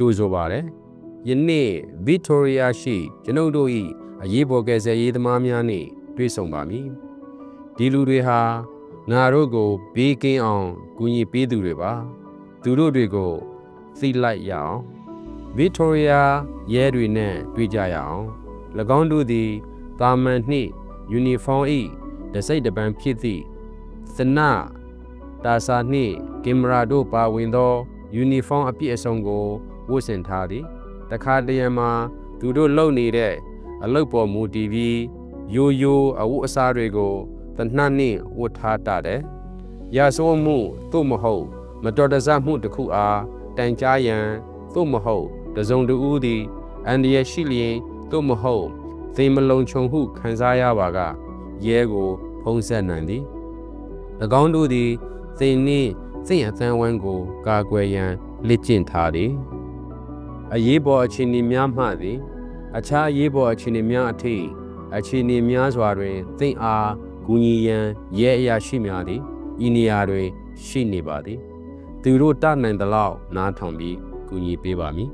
ကျိုးဆိုပါတယ်ယနေ့ဗစ်တိုးရီးယားရှိကျွန်ုပ်တို့၏အရေးပေါ်ကယ်ဆယ်ရေးသမားများနှင့်တွေ့ဆုံပါမည်ဒီလူတွေဟာငါတို့ကိုဘေးကင်းအောင်ကူညီပေးသူတွေပါသူတို့တွေကိုသိလိုက်ရအောင်ဗစ်တိုးရီးယားရဲတွေနဲ့တွေ့ကြရအောင်၎င်းတို့သည်တာမန်နှင့်ယူနီဖောင်း၏တစိတ်တပံဖြစ်သည့်စနတာစာနှင့်ကင်မရာတို့ပါဝင်သောယူနီဖောင်းအပြည့်အစုံကိုဝတ်ဆင်ထားသည်တခါတရံမှာသူတို့လုပ်နေတဲ့အလုပ်ပေါ်မူတည်ပြီးရိုးရိုးအဝတ်အစားတွေကိုတနှနှင့်ဝတ်ထားတတ်တယ်ရာဇဝတ်မှုသို့မဟုတ်မတော်တဆမှုတစ်ခုအားတိုင်ကြားရန်သို့မဟုတ်တစုံတဦးသည်အန္တရာယ်ရှိလျင်သို့မဟုတ်သိမလုံခြုံဟုခံစားရပါကရဲကိုဖုံးဆက်နိုင်သည်၎င်းတို့သည်သိနှင့်စိတ်အသံဝမ်းကိုကာကွယ်ရန်လက်ကျင့်ထားသည်အရေးပေါ်အခြေအနေများမှသည်အခြားအရေးပေါ်အခြေအနေများအထိအခြေအနေများစွာတွင်သိအားကူညီရန်ရဲအရာရှိများသည်ဤနေရာတွင်ရှိနေပါသည်သူတို့တနိုင်သလောက်နားထောင်ပြီးကူညီပေးပါမည်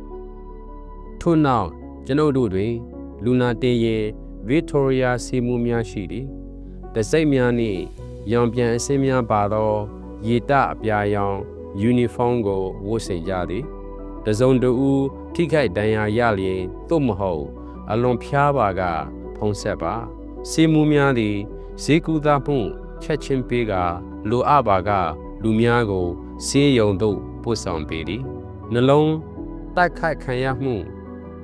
ထို့နောက်ကျွန်ုပ်တို့တွင်လူနာတင်ရင်ဗစ်တိုးရီးယားစီမူများရှိသည်တစိတ်များနှင့်ရောင်ပြန်အစင်းများပါသောရေတအပြာရောင်ယူနီဖောင်းကိုဝတ်ဆင်ကြသည်တစုံတဦးထိခိုက်ဒဏ်ရာရလျင်သို့မဟုတ်အလွန်ဖျားပါကဖုံးဆက်ပါစီမူများသည်ဈေးကူသားမှုချက်ချင်းပေးကလိုအပ်ပါကလူများကိုဆေးရုံသို့ပို့ဆောင်ပေးသည်နှလုံးတိုက်ခိုက်ခံရမှု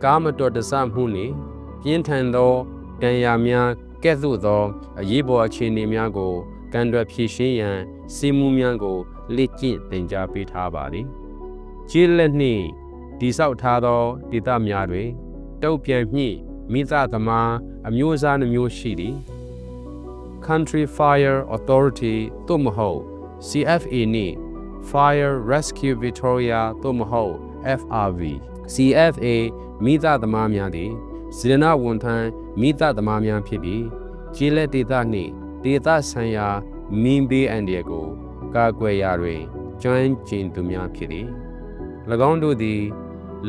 ကားမတော်တဆမှုနှင့်ပြင်းထန်သောဒဏ်ရာများကဲ့သို့သောအရေးပေါ်အခြေအနေများကိုကန်တွယ်ဖြေရှင်းရန်စီမူများကိုလက်ကျင့်သင်ကြားပေးထားပါသည်ကျေးလက်နှင့်တိဆောက်ထားသောဒေသများတွင်တုတ်ပြန်မြင့်မိသားသမားအမျိုးအစားနှမျိုးရှိသည် Country Fire Authority သို့မဟုတ် CFA နှင့် Fire Rescue Victoria သို့မဟုတ် FRV CFA မိသားသမားများသည်စေတနာဝန်ထမ်းမိသားသမားများဖြစ်ပြီးကျေးလက်ဒေသနှင့်ဒေသဆိုင်ရာမင်းဘေးအန္တရာယ်ကိုကာကွယ်ရာတွင်ကျွမ်းကျင်သူများဖြစ်သည်၎င်းတို့သည်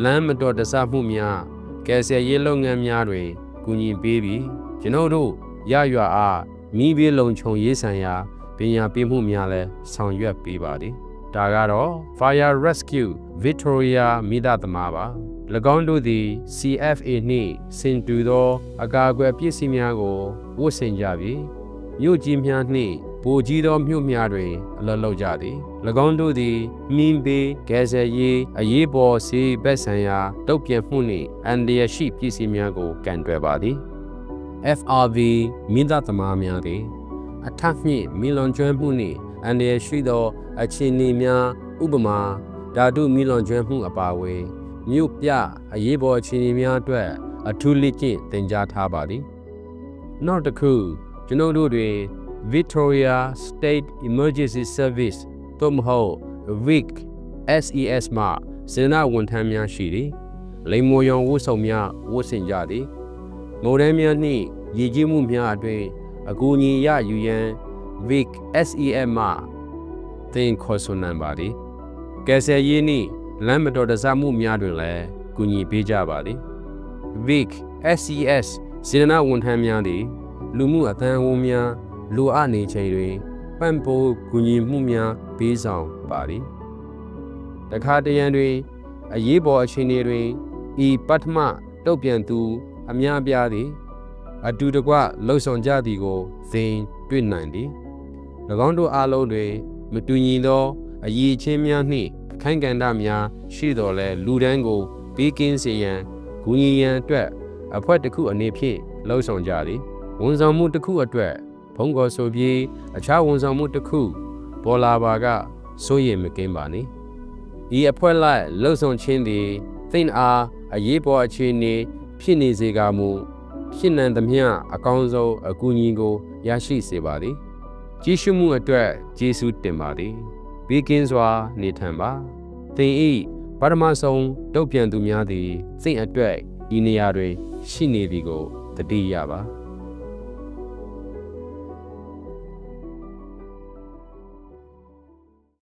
လမ်းမတော်တဆမှုများကယ်ဆယ်ရေးလုပ်ငန်းများတွင်ကူညီပေးပြီးကျွန်ုပ်တို့ရရွာအားမိဘေးလုံခြုံရေးဆိုင်ရာပညာပေးမှုများလည်းဆောင်ရွက်ပေးပါသည်ဒါကတော့ Fire Rescue Victoria မိသားသမားပါ၎င်းတို့သည် CFA နှင့်ဆင်တူသောအကာအကွယ်ပစ္စည်းများကိုဝတ်ဆင်ကြပြီးမြို့ကြီးများနှင့်ပိုကြီးသောမြို့များတွင်အလုပ်လုပ်ကြသည်၎င်းတို့သည်မင်းဘေးကယ်ဆယ်ရေးအရေးပေါ်ဆေးဘက်ဆိုင်ရာတုတ်ပြန်မှုနှင့်အန္တရာယ်ရှိပစ္စည်းများကိုကန်တွယ်ပါသည် FRV မိသားသမားများသည်အထက်မြင့်မီလွန်ကျွမ်းမှုနှင့်အန္တရာယ်ရှိသောအခြေအနေများဥပမာဓာတုမီလွန်ကျွမ်းမှုအပါအဝင်မြို့ပြအရေးပေါ်အခြေအနေများအတွက်အထူးလက်ကျင့်သင်ကြားထားပါသည်နောက်တစ်ခုကျွန်ုပ်တို့တွင် Victoria State Emergency Service သို့မဟုတ် VIC SES မှစေတနာဝန်ထမ်းများရှိသည်လိမ်မိုးရောင်ဝတ်စုံများဝတ်ဆင်ကြသည်ငိုတန်းများနှင့်ရည်ကြီးမှုများအတွင်အကူအညီရယူရန် VIC SES မှသင်ခေါ်ဆိုနိုင်ပါသည်ကယ်ဆယ်ရေးနှင့်လမ်းမတော်တဆမှုများတွင်လည်းကူညီပေးကြပါသည် VIC SES စေတနာဝန်ထမ်းများသည်လူမှုအသံအဝန်းများလိုအပ်နေချိန်တွင်ပံ့ပိုးကူညီမှုများပေးဆောင်ပါသည်တခါတရံတွင်အရေးပေါ်အခြေအနေတွင်ဤပထမတုတ်ပြန်သူအများအပြားသည်အတူတကွလှုပ်ဆောင်ကြသည်ကိုသင်တွေ့နိုင်သည်၎င်းတို့အားလုံးတွင်မတူညီသောအရည်ချင်းများနှင့်ခိုင်ကန္တများရှိတော်လဲလူတန်းကိုပေးကင်းစေရန်ဂူညီရန်အတွက်အဖွဲ့တစ်ခုအနေဖြင့်လှုပ်ဆောင်ကြသည်ဝန်ဆောင်မှုတစ်ခုအတွက်ဘုံကောဆိုပြီးအခြားဝန်ဆောင်မှုတစ်ခုပေါ်လာပါကစိုးရိမ်မကင်းပါနှင့်ဤအဖွဲ့လိုက်လှုပ်ဆောင်ခြင်းသည်သင်အားအရေးပေါ်အခြေအနေဖြစ်နေစေကမူဖြစ်နိုင်သမျှအကောင်းဆုံးအကူအညီကိုရရှိစေပါသည်ကြီးစုမှုအတွက်ကျေးဇူးတင်ပါသည်ဘေးကင်းစွာနေထိုင်ပါသင်ဤပထမဆုံးတုတ်ပြန်သူများသည်သင်အတွက်ဤနေရာတွင်ရှိနေသည်ကိုသတိရပါ